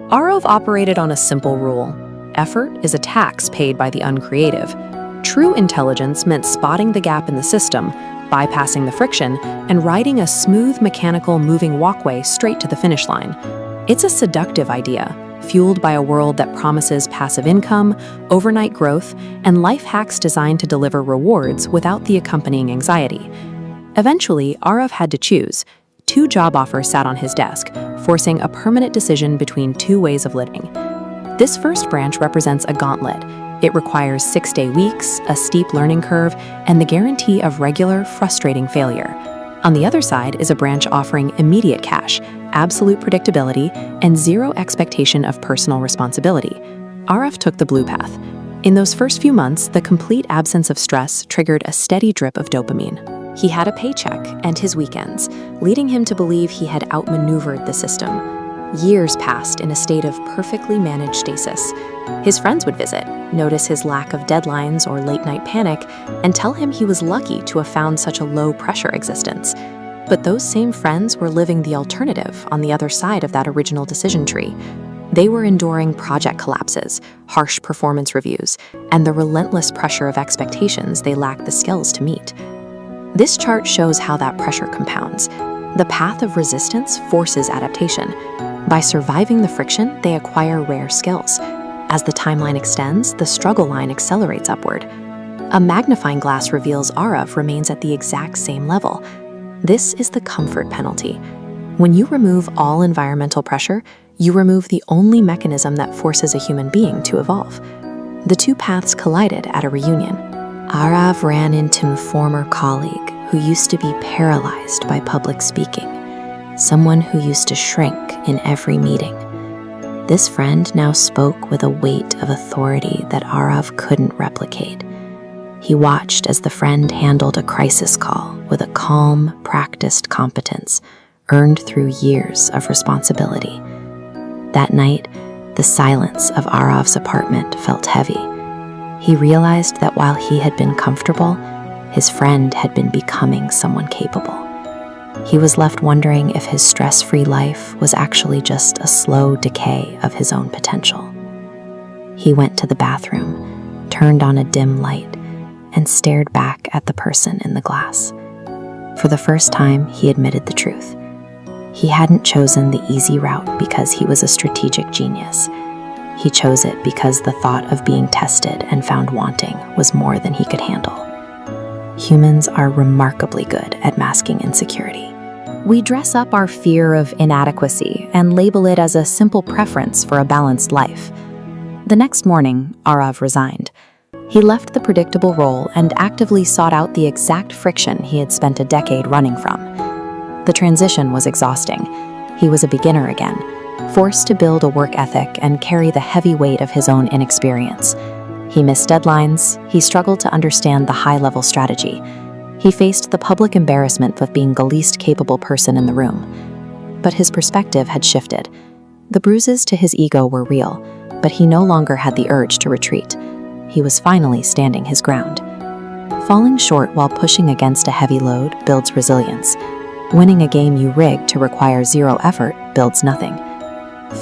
Arov operated on a simple rule. Effort is a tax paid by the uncreative. True intelligence meant spotting the gap in the system, bypassing the friction, and riding a smooth, mechanical, moving walkway straight to the finish line. It's a seductive idea, fueled by a world that promises passive income, overnight growth, and life hacks designed to deliver rewards without the accompanying anxiety. Eventually, Arav had to choose. 2 job offers sat on his desk, forcing a permanent decision between 2 ways of living. This first branch represents a gauntlet. It requires 6-day weeks, a steep learning curve, and the guarantee of regular, frustrating failure. On the other side is a branch offering immediate cash, absolute predictability, and 0 expectation of personal responsibility. Arav took the blue path. In those first few months, the complete absence of stress triggered a steady drip of dopamine. He had a paycheck and his weekends, leading him to believe he had outmaneuvered the system. Years passed in a state of perfectly managed stasis. His friends would visit, notice his lack of deadlines or late-night panic, and tell him he was lucky to have found such a low-pressure existence. But those same friends were living the alternative on the other side of that original decision tree. They were enduring project collapses, harsh performance reviews, and the relentless pressure of expectations they lacked the skills to meet. This chart shows how that pressure compounds. The path of resistance forces adaptation. By surviving the friction, they acquire rare skills. As the timeline extends, the struggle line accelerates upward. A magnifying glass reveals Arav remains at the exact same level. This is the comfort penalty. When you remove all environmental pressure, you remove the only mechanism that forces a human being to evolve. The 2 paths collided at a reunion. Arav ran into a former colleague who used to be paralyzed by public speaking, someone who used to shrink in every meeting. This friend now spoke with a weight of authority that Arav couldn't replicate. He watched as the friend handled a crisis call with a calm, practiced competence earned through years of responsibility. That night, the silence of Arav's apartment felt heavy. He realized that while he had been comfortable, his friend had been becoming someone capable. He was left wondering if his stress-free life was actually just a slow decay of his own potential. He went to the bathroom, turned on a dim light, and stared back at the person in the glass. For the first time, he admitted the truth. He hadn't chosen the easy route because he was a strategic genius. He chose it because the thought of being tested and found wanting was more than he could handle. Humans are remarkably good at masking insecurity. We dress up our fear of inadequacy and label it as a simple preference for a balanced life. The next morning, Arav resigned. He left the predictable role and actively sought out the exact friction he had spent a decade running from. The transition was exhausting. He was a beginner again, forced to build a work ethic and carry the heavy weight of his own inexperience. He missed deadlines, he struggled to understand the high-level strategy. He faced the public embarrassment of being the least capable person in the room. But his perspective had shifted. The bruises to his ego were real, but he no longer had the urge to retreat. He was finally standing his ground. Falling short while pushing against a heavy load builds resilience. Winning a game you rigged to require 0 effort builds nothing.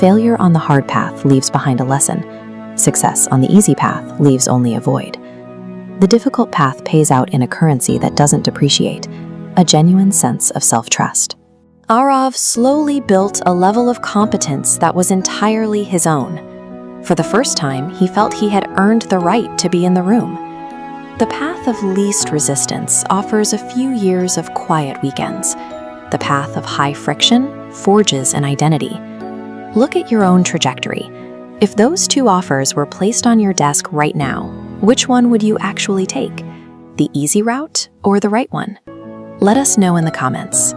Failure on the hard path leaves behind a lesson. Success on the easy path leaves only a void. The difficult path pays out in a currency that doesn't depreciate, a genuine sense of self-trust. Arav slowly built a level of competence that was entirely his own. For the first time, he felt he had earned the right to be in the room. The path of least resistance offers a few years of quiet weekends. The path of high friction forges an identity. Look at your own trajectory. If those 2 offers were placed on your desk right now, which one would you actually take? The easy route or the right one? Let us know in the comments.